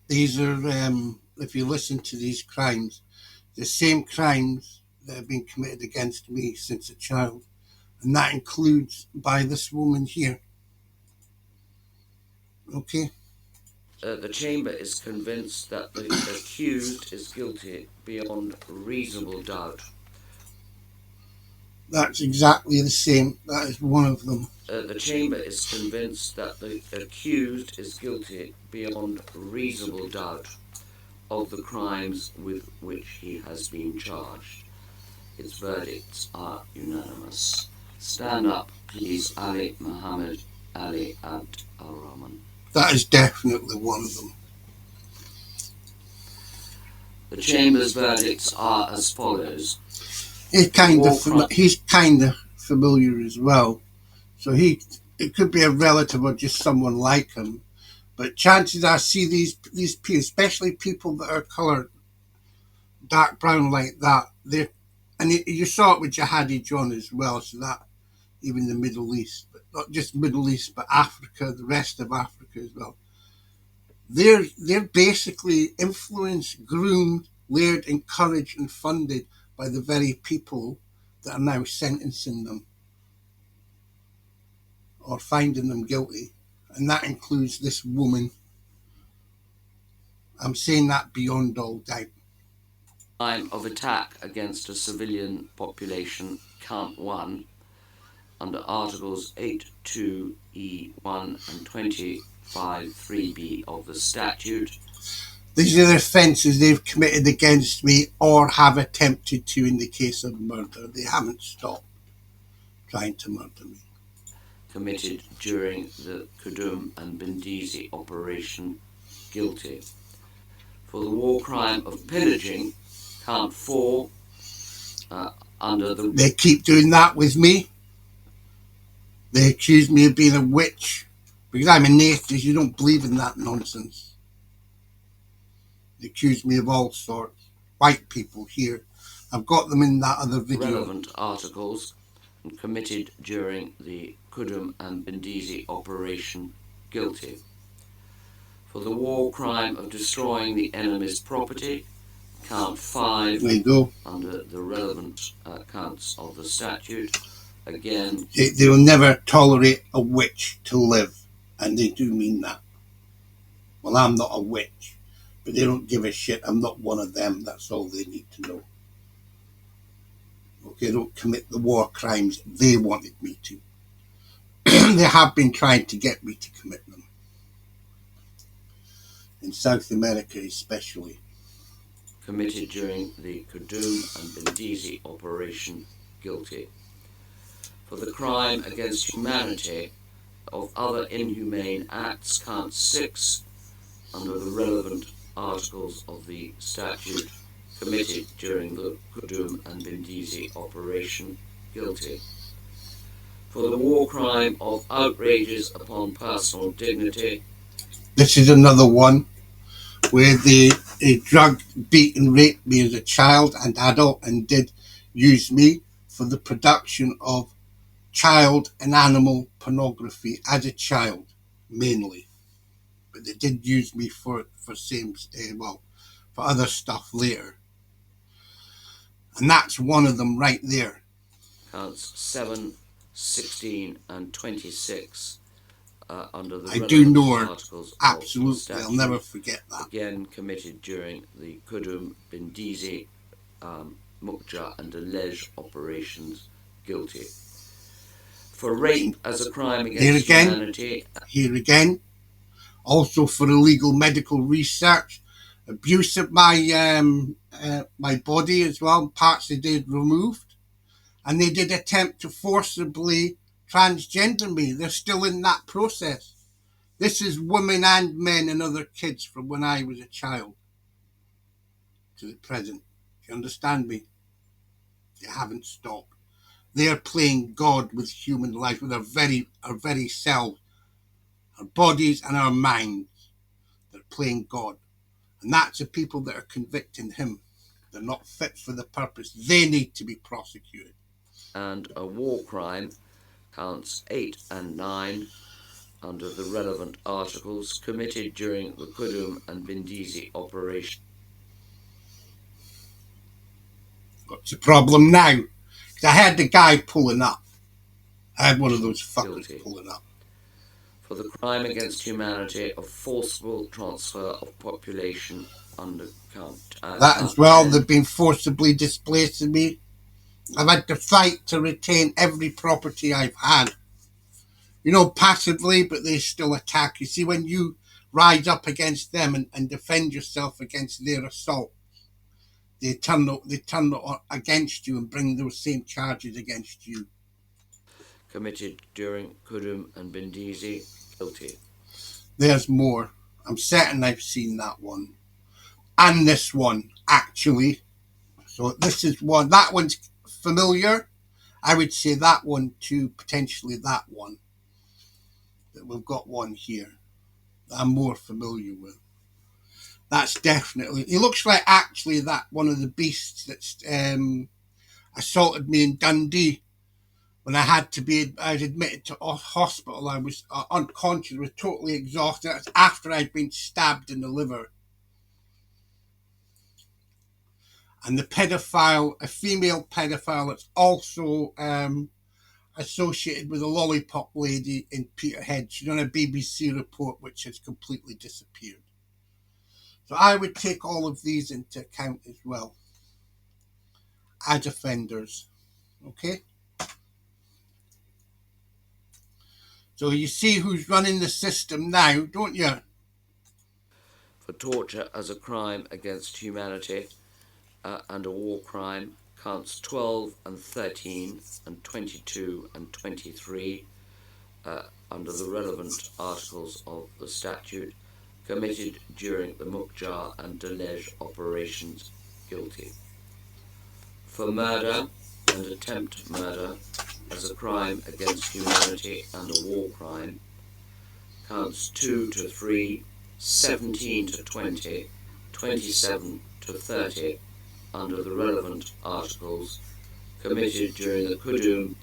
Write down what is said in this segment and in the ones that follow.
These are, if you listen to these crimes, the same crimes that have been committed against me since a child. And that includes by this woman here. Okay? The chamber is convinced that the accused is guilty beyond reasonable doubt. That's exactly the same. That is one of them. The chamber is convinced that the accused is guilty beyond reasonable doubt of the crimes with which he has been charged. Its verdicts are unanimous. Stand up, please, Ali Muhammad Ali Abd Al Rahman. That is definitely one of them. The Chamber's verdicts are as follows. He's kind of familiar as well. So it could be a relative or just someone like him. But chances are, see these people, especially people that are coloured dark brown like that, you saw it with Jihadi John as well. So that even the Middle East, but not just Middle East, but Africa, the rest of Africa as well. They're basically influenced, groomed, lured, encouraged, and funded by the very people that are now sentencing them or finding them guilty, and that includes this woman. I'm saying that beyond all doubt. Crime of attack against a civilian population, count 1, under Articles 82E1 and 25(3)b of the statute. These are the offences they've committed against me or have attempted to in the case of murder. They haven't stopped trying to murder me. Committed during the Kudum and Bendizi operation, guilty. For the war crime of pillaging, count 4, under the... They keep doing that with me. They accuse me of being a witch because I'm an atheist. You don't believe in that nonsense. They accuse me of all sorts. White people here. I've got them in that other video. Relevant articles committed during the Kudum and Bendizi operation, guilty. For the war crime of destroying the enemy's property, count 5, under the relevant counts of the statute. Again, they will never tolerate a witch to live, and they do mean that. Well, I'm not a witch, but they don't give a shit. I'm not one of them. That's all they need to know. Okay, don't commit the war crimes they wanted me to. They have been trying to get me to commit them. In South America especially. Committed during the Kudum and Bendizi operation, guilty. For the crime against humanity of other inhumane acts, count 6, under the relevant articles of the statute, committed during the Kudum and Bendizi operation, guilty. For the war crime of outrages upon personal dignity. This is another one where they drugged, beat and raped me as a child and adult and did use me for the production of child and animal pornography as a child, mainly. But they did use me for other stuff later. And that's one of them right there. Counts 7, 16 and 26 under the I do know her, articles absolutely, of the statute, I'll never forget that. Again committed during the Kudum, Bendizi, Mukja and Delej operations, guilty. For rape as a crime against humanity. Here again, also for illegal medical research, abuse of my body as well, parts they did removed, and they did attempt to forcibly transgender me. They're still in that process. This is women and men and other kids from when I was a child to the present. Do you understand me? They haven't stopped. They are playing God with human life, with our very selves, our bodies and our minds. They're playing God. And that's the people that are convicting him. They're not fit for the purpose. They need to be prosecuted. And a war crime, counts 8 and 9, under the relevant articles committed during the Kudum and Brindisi operation. What's the problem now? 'Cause I had the guy pulling up. I had one of those fuckers Guilty. pulling up. For the crime against humanity of forcible transfer of population under count. That as well, 10. they've been forcibly displacing me. I've had to fight to retain every property I've had. You know, passively, but they still attack. You see, when you rise up against them and defend yourself against their assault, they turn against you and bring those same charges against you. Committed during Kudum and Brindisi. Guilty. There's more. I'm certain I've seen that one. And this one, actually. So this is one. That one's familiar. I would say that one to potentially that one. That we've got one here that I'm more familiar with. That's definitely. It looks like actually that one of the beasts that's assaulted me in Dundee when I was admitted to hospital. I was unconscious, was totally exhausted. That's after I'd been stabbed in the liver. And the pedophile, a female pedophile that's also associated with a lollipop lady in Peterhead. She's on a BBC report which has completely disappeared. So I would take all of these into account as well as offenders. Okay? So you see who's running the system now, don't you? For torture as a crime against humanity and a war crime, counts 12 and 13 and 22 and 23 under the relevant articles of the statute committed during the Mukjar and Delej operations. Guilty. For murder and attempt murder as a crime against humanity and a war crime, counts 2 to 3, 17 to 20, 27 to 30 under the relevant articles committed during the Kudum,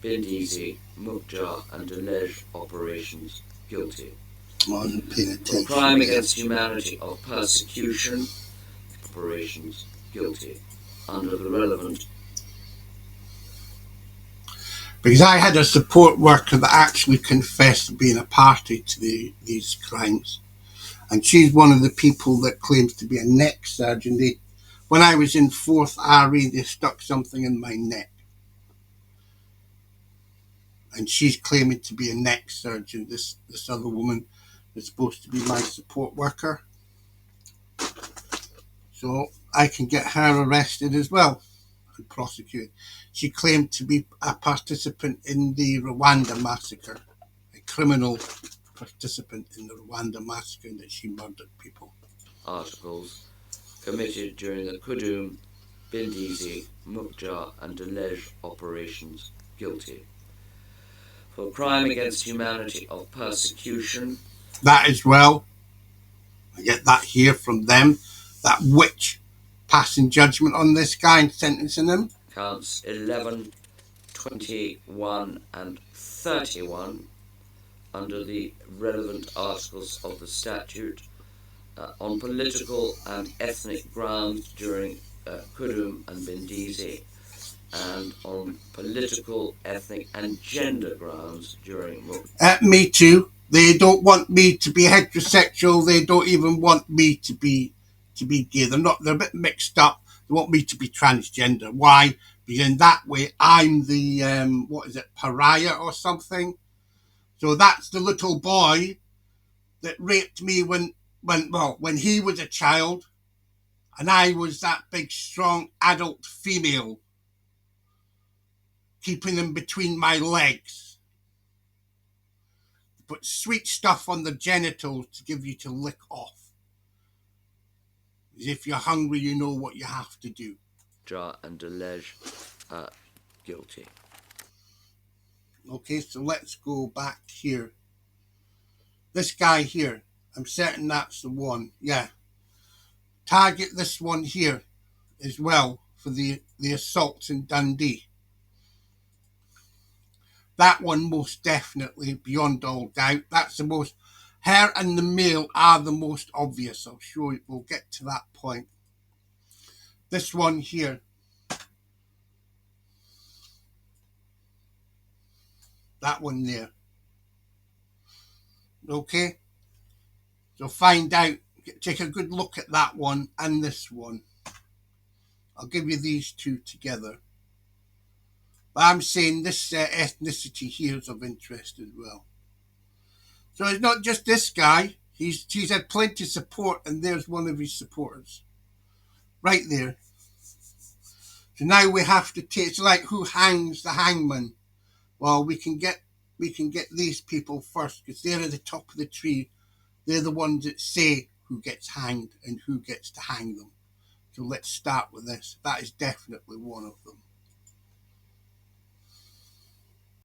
Brindisi, Mukjar and Delej operations. Guilty. I wasn't paying attention. For crime against humanity of persecution operations. Guilty. Under the relevant. Because I had a support worker that actually confessed to being a party to these crimes. And she's one of the people that claims to be a neck surgeon. When I was in 4th RE, they stuck something in my neck. And she's claiming to be a neck surgeon, this other woman is supposed to be my support worker. So I can get her arrested as well and prosecuted. She claimed to be a participant in the Rwanda massacre, a criminal participant in the Rwanda massacre, and that she murdered people. Articles committed during the Kudum, Brindisi, Mukjar and Delej operations. Guilty. For crime against humanity of persecution. That as well. I get that here from them. That witch passing judgment on this guy and sentencing him. Counts 11, 21 and 31 under the relevant articles of the statute on political and ethnic grounds during Kudum and Brindisi, and on political, ethnic and gender grounds during Me too. They don't want me to be heterosexual. They don't even want me to be gay. They're a bit mixed up. They want me to be transgender. Why? Because in that way I'm the pariah or something. So that's the little boy that raped me when he was a child, and I was that big strong adult female keeping him between my legs. Put sweet stuff on the genitals to give you to lick off. As if you're hungry, you know what you have to do. Jar and Delej guilty. Okay, so let's go back here. This guy here, I'm certain that's the one. Yeah. Target this one here as well for the assaults in Dundee. That one most definitely, beyond all doubt. That's the most, her and the male are the most obvious. I'll show you, we'll get to that point. This one here. That one there. Okay? So find out, take a good look at that one and this one. I'll give you these two together. But I'm saying this ethnicity here is of interest as well. So it's not just this guy. He's had plenty of support, and there's one of his supporters. Right there. So now we have to take, it's like who hangs the hangman? Well, we can get these people first, because they're at the top of the tree. They're the ones that say who gets hanged and who gets to hang them. So let's start with this. That is definitely one of them.